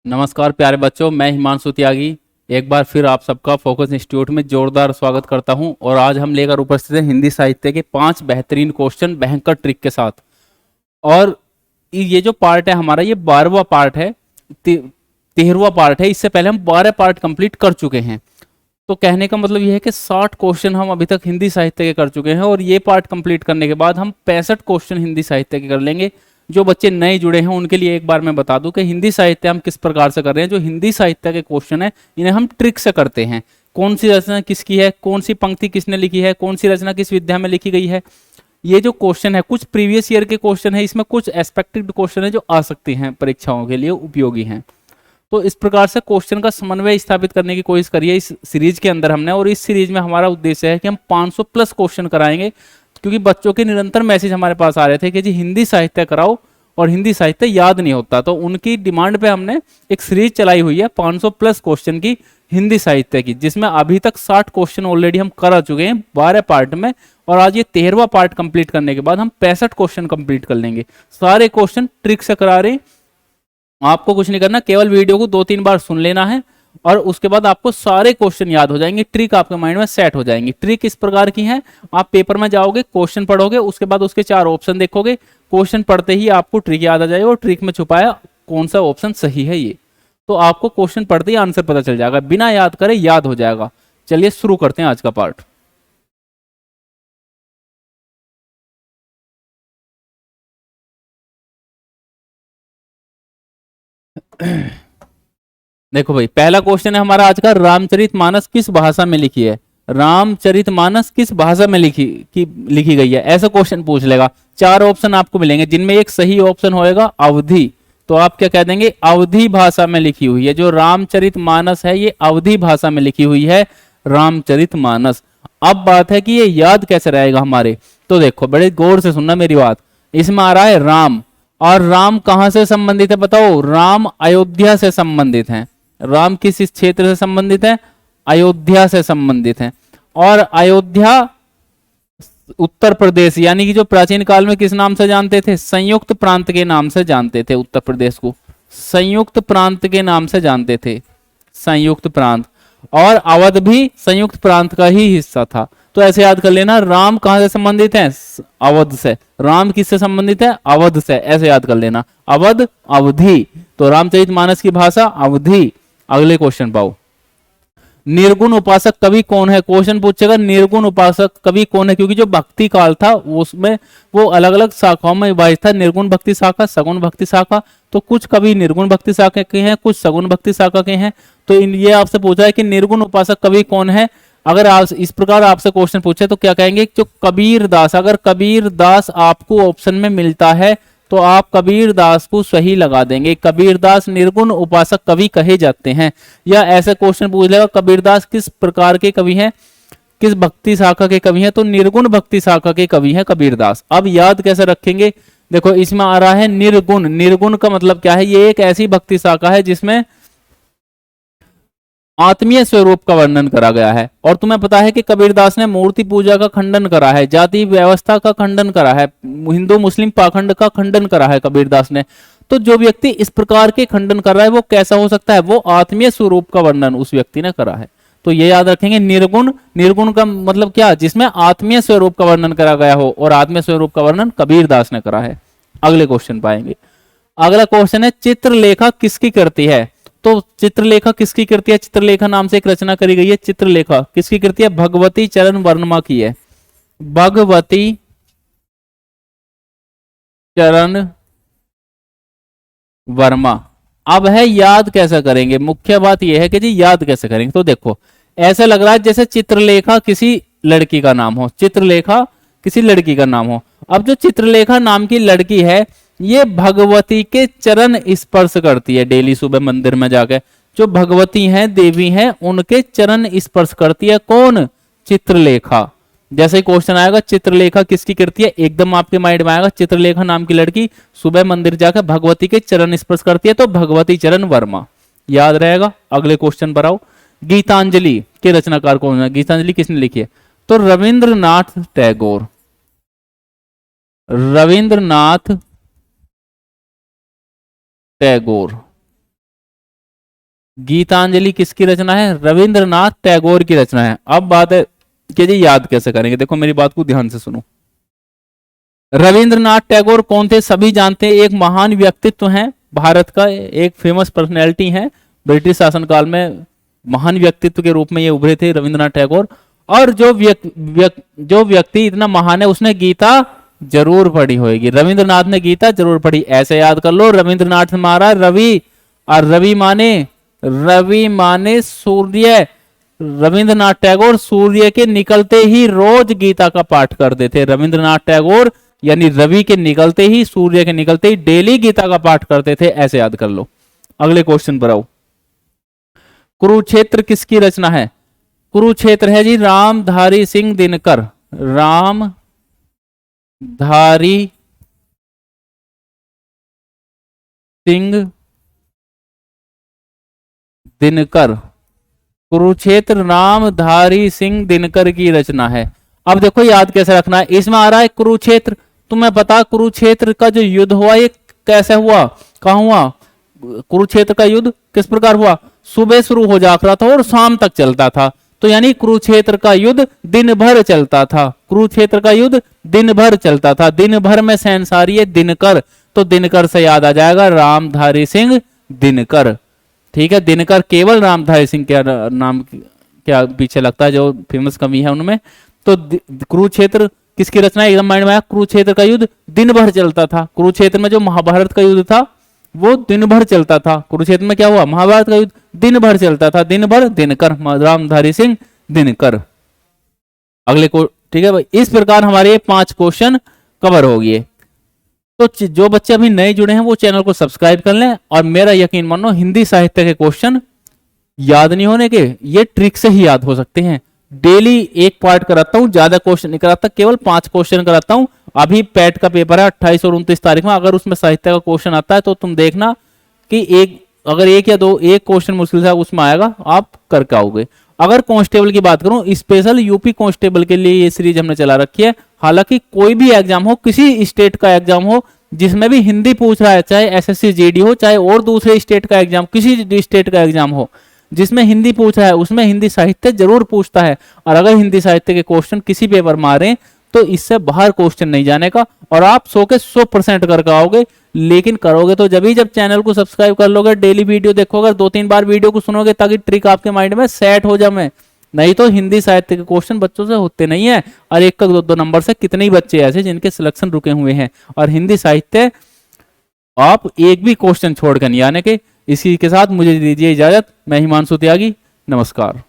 नमस्कार प्यारे बच्चों, मैं हिमांशु त्यागी एक बार फिर आप सबका फोकस इंस्टीट्यूट में जोरदार स्वागत करता हूं। और आज हम लेकर उपस्थित हैं हिंदी साहित्य के 5 बेहतरीन क्वेश्चन भयंकर ट्रिक के साथ। और ये जो पार्ट है हमारा, ये 12वां पार्ट है, 13वां पार्ट है। इससे पहले हम 12 पार्ट कंप्लीट कर चुके हैं। तो कहने का मतलब ये है कि 60 क्वेश्चन हम अभी तक हिंदी साहित्य के कर चुके हैं, और ये पार्ट कंप्लीट करने के बाद हम 65 क्वेश्चन हिंदी साहित्य के कर लेंगे। जो बच्चे नए जुड़े हैं उनके लिए एक बार मैं बता दूं कि हिंदी साहित्य हम किस प्रकार से कर रहे हैं। जो हिंदी साहित्य के क्वेश्चन है इन्हें हम ट्रिक से करते हैं। कौन सी रचना किसकी है, कौन सी पंक्ति किसने लिखी है, कौन सी रचना किस विद्या में लिखी गई है। ये जो क्वेश्चन है कुछ प्रीवियस ईयर के क्वेश्चन है, इसमें कुछ एक्सपेक्टेड क्वेश्चन है जो आ सकती हैं, परीक्षाओं के लिए उपयोगी हैं। तो इस प्रकार से क्वेश्चन का समन्वय स्थापित करने की कोशिश करिए इस सीरीज के अंदर हमने। और इस सीरीज में हमारा उद्देश्य है कि हम 500 प्लस क्वेश्चन कराएंगे, क्योंकि बच्चों के निरंतर मैसेज हमारे पास आ रहे थे कि जी हिंदी साहित्य कराओ और हिंदी साहित्य याद नहीं होता। तो उनकी डिमांड पे हमने एक सीरीज चलाई हुई है 500 प्लस क्वेश्चन की हिंदी साहित्य की, जिसमें अभी तक 60 क्वेश्चन ऑलरेडी हम करा चुके हैं 12 पार्ट में। और आज ये 13वां पार्ट कंप्लीट करने के बाद हम 65 क्वेश्चन कंप्लीट कर लेंगे। सारे क्वेश्चन ट्रिक से करा रहे हैं। आपको कुछ नहीं करना, केवल वीडियो को 2-3 बार सुन लेना है और उसके बाद आपको सारे क्वेश्चन याद हो जाएंगे। ट्रिक आपके माइंड में सेट हो जाएंगी। ट्रिक इस प्रकार की है, आप पेपर में जाओगे, क्वेश्चन पढ़ोगे, उसके बाद उसके 4 ऑप्शन देखोगे। क्वेश्चन पढ़ते ही आपको ट्रिक याद आ जाएगा और ट्रिक में छुपाया कौन सा ऑप्शन सही है ये। तो आपको क्वेश्चन पढ़ते ही आंसर पता चल जाएगा, बिना याद करे याद हो जाएगा। चलिए शुरू करते हैं आज का पार्ट। देखो भाई, पहला क्वेश्चन है हमारा आज का, रामचरितमानस किस भाषा में लिखी है। रामचरितमानस किस भाषा में लिखी गई है, ऐसा क्वेश्चन पूछ लेगा। 4 ऑप्शन आपको मिलेंगे, जिनमें एक सही ऑप्शन होएगा अवधि। तो आप क्या कह देंगे, अवधि भाषा में लिखी हुई है। जो रामचरितमानस है ये अवधि भाषा में लिखी हुई है, रामचरितमानस। अब बात है कि ये याद कैसे रहेगा हमारे। तो देखो, बड़े गौर से सुनना मेरी बात। इसमें आ रहा है राम, और राम कहां से संबंधित है बताओ। राम अयोध्या से संबंधित है। राम किस क्षेत्र से संबंधित है, अयोध्या से संबंधित है। और अयोध्या उत्तर प्रदेश, यानी कि जो प्राचीन काल में किस नाम से जानते थे, संयुक्त प्रांत के नाम से जानते थे। उत्तर प्रदेश को संयुक्त प्रांत के नाम से जानते थे, संयुक्त प्रांत। और अवध भी संयुक्त प्रांत का ही हिस्सा था। तो ऐसे याद कर लेना, राम कहां से संबंधित है, अवध से। राम किससे संबंधित है, अवध से। ऐसे याद कर लेना, अवध अवधि। तो रामचरितमानस की भाषा अवधि। अगले क्वेश्चन पाओ, निर्गुण उपासक कवि कौन है। क्वेश्चन पूछेगा निर्गुण उपासक कवि कौन है, क्योंकि जो भक्ति काल था उसमें वो अलग अलग शाखाओं में विभाजित था। निर्गुण भक्ति शाखा, सगुण भक्ति शाखा। तो कुछ कवि निर्गुण भक्ति शाखा के हैं, कुछ सगुण भक्ति शाखा के हैं। तो ये आपसे पूछा है कि निर्गुण उपासक कवि कौन है। अगर आप इस प्रकार आपसे क्वेश्चन पूछे तो क्या कहेंगे, जो कबीर दास। अगर कबीर दास आपको ऑप्शन में मिलता है तो आप कबीर दास को सही लगा देंगे। कबीर दास निर्गुण उपासक कवि कहे जाते हैं। या ऐसे क्वेश्चन पूछ लेगा, कबीर दास किस प्रकार के कवि हैं, किस भक्ति शाखा के कवि हैं। तो निर्गुण भक्ति शाखा के कवि हैं कबीर दास। अब याद कैसे रखेंगे, देखो इसमें आ रहा है निर्गुण। निर्गुण का मतलब क्या है, ये एक ऐसी भक्ति शाखा है जिसमें आत्मीय स्वरूप का वर्णन करा गया है। और तुम्हें पता है कि कबीरदास ने मूर्ति पूजा का खंडन करा है, जाति व्यवस्था का खंडन करा है, हिंदू मुस्लिम पाखंड का खंडन करा है कबीरदास ने। तो जो व्यक्ति इस प्रकार के खंडन कर रहा है वो कैसा हो सकता है, वो आत्मीय स्वरूप का वर्णन उस व्यक्ति ने करा है। तो ये याद रखेंगे, निर्गुण। निर्गुण का मतलब क्या, जिसमें आत्मीय स्वरूप का वर्णन करा गया हो, और आत्मीय स्वरूप का वर्णन कबीरदास ने करा है। अगले क्वेश्चन पाएंगे। अगला क्वेश्चन है, चित्रलेखा किसकी कृति है। तो चित्रलेखा किसकी कृति है, चित्रलेखा नाम से एक रचना करी गई है। चित्रलेखा किसकी कृति है, भगवती चरण वर्मा की है। भगवती चरण वर्मा। अब है याद कैसे करेंगे, मुख्य बात यह है कि जी याद कैसे करेंगे। तो देखो, ऐसा लग रहा है जैसे चित्रलेखा किसी लड़की का नाम हो, चित्रलेखा किसी लड़की का नाम हो। अब जो चित्रलेखा नाम की लड़की है ये भगवती के चरण स्पर्श करती है डेली सुबह मंदिर में जाकर। जो भगवती हैं, देवी हैं, उनके चरण स्पर्श करती है। कौन, चित्रलेखा। जैसे ही क्वेश्चन आएगा चित्रलेखा किसकी कृति है, एकदम आपके माइंड में आएगा चित्रलेखा नाम की लड़की सुबह मंदिर जाकर भगवती के चरण स्पर्श करती है, तो भगवती चरण वर्मा याद रहेगा। अगले क्वेश्चन पर आओ, गीतांजलि के रचनाकार कौन है, गीतांजलि किसने लिखी है। तो रविंद्रनाथ टैगोर। रविंद्रनाथ टैगोर। गीतांजलि किसकी रचना है? रविंद्रनाथ टैगोर की रचना है। अब बात है कि जी याद कैसे करेंगे। देखो मेरी बात को ध्यान से सुनो। रविंद्रनाथ टैगोर कौन थे? सभी जानते हैं, एक महान व्यक्तित्व हैं भारत का, एक फेमस पर्सनैलिटी है। ब्रिटिश शासनकाल में महान व्यक्तित्व के रूप में ये उभरे थे रविंद्रनाथ टैगोर। और जो व्यक्ति इतना महान है उसने गीता जरूर पढ़ी होगी। रविंद्रनाथ ने गीता जरूर पढ़ी, ऐसे याद कर लो। रविंद्रनाथ मारा रवि, और रवि माने सूर्य। रविंद्रनाथ टैगोर सूर्य के निकलते ही रोज गीता का पाठ करते थे। रविंद्रनाथ टैगोर यानी रवि के निकलते ही, सूर्य के निकलते ही डेली गीता का पाठ करते थे, ऐसे याद कर लो। अगले क्वेश्चन पर आओ। कुरुक्षेत्र किसकी रचना है? कुरुक्षेत्र है जी रामधारी सिंह दिनकर। रामधारी सिंह दिनकर। कुरुक्षेत्र रामधारी सिंह दिनकर की रचना है। अब देखो याद कैसे रखना है। इसमें आ रहा है कुरुक्षेत्र, तुम्हें पता कुरुक्षेत्र का जो युद्ध हुआ ये कैसे हुआ, कहां हुआ? कुरुक्षेत्र का युद्ध किस प्रकार हुआ? सुबह शुरू हो जाता था और शाम तक चलता था। तो यानी कुरुक्षेत्र का युद्ध दिन भर चलता था। कुरुक्षेत्र का युद्ध दिन भर चलता था। दिन भर में शहंशारी है दिनकर, तो दिनकर से याद आ जाएगा रामधारी सिंह दिनकर। ठीक है, दिनकर केवल रामधारी सिंह के नाम क्या पीछे लगता है, जो फेमस कवि है उनमें। तो कुरुक्षेत्र किसकी रचना है? एकदम माइंड में आया। कुरुक्षेत्र का युद्ध दिन भर चलता था। कुरुक्षेत्र में जो महाभारत का युद्ध था वो दिन भर चलता था। कुरुक्षेत्र में क्या हुआ? महाभारत का युद्ध दिन भर चलता था। दिन भर दिनकर, रामधारी सिंह दिनकर। अगले को ठीक है भाई। इस प्रकार हमारे 5 क्वेश्चन कवर हो गए। तो जो बच्चे अभी नए जुड़े हैं वो चैनल को सब्सक्राइब कर लें। और मेरा यकीन मानो हिंदी साहित्य के क्वेश्चन याद नहीं होने के, ये ट्रिक से ही याद हो सकते हैं। डेली एक पार्ट कराता हूं, ज्यादा क्वेश्चन नहीं कराता, केवल 5 क्वेश्चन कराता हूं। अभी पैट का पेपर है 28 और 29 तारीख में। अगर उसमें साहित्य का क्वेश्चन आता है तो तुम देखना कि अगर एक या दो एक क्वेश्चन मुश्किल से उसमें आएगा, आप करके आओगे। अगर कांस्टेबल की बात करूं, स्पेशल यूपी कांस्टेबल के लिए ये सीरीज हमने चला रखी है। हालांकि कोई भी एग्जाम हो, किसी स्टेट का एग्जाम हो जिसमें भी हिंदी पूछ रहा है, चाहे एसएससी जीडी हो, चाहे और दूसरे स्टेट का एग्जाम, किसी स्टेट का एग्जाम हो जिसमें हिंदी पूछ रहा है, उसमें हिंदी साहित्य जरूर पूछता है। और अगर हिंदी साहित्य के क्वेश्चन किसी पेपर में आ रहे हैं तो इससे बाहर क्वेश्चन नहीं जाने का, और आप 100 के 100% करके आओगे। लेकिन करोगे तो जब चैनल को सब्सक्राइब कर लोगे, डेली वीडियो देखोगे, 2-3 बार वीडियो को सुनोगे, ताकि ट्रिक आपके माइंड में सेट हो जाए। नहीं तो हिंदी साहित्य के क्वेश्चन बच्चों से होते नहीं है। और 1-2 नंबर से कितने ही बच्चे ऐसे जिनके सिलेक्शन रुके हुए हैं। और हिंदी साहित्य आप एक भी क्वेश्चन छोड़कर नहीं आने के। इसी के साथ मुझे दीजिए इजाजत। मैं हिमांशु त्यागी, नमस्कार।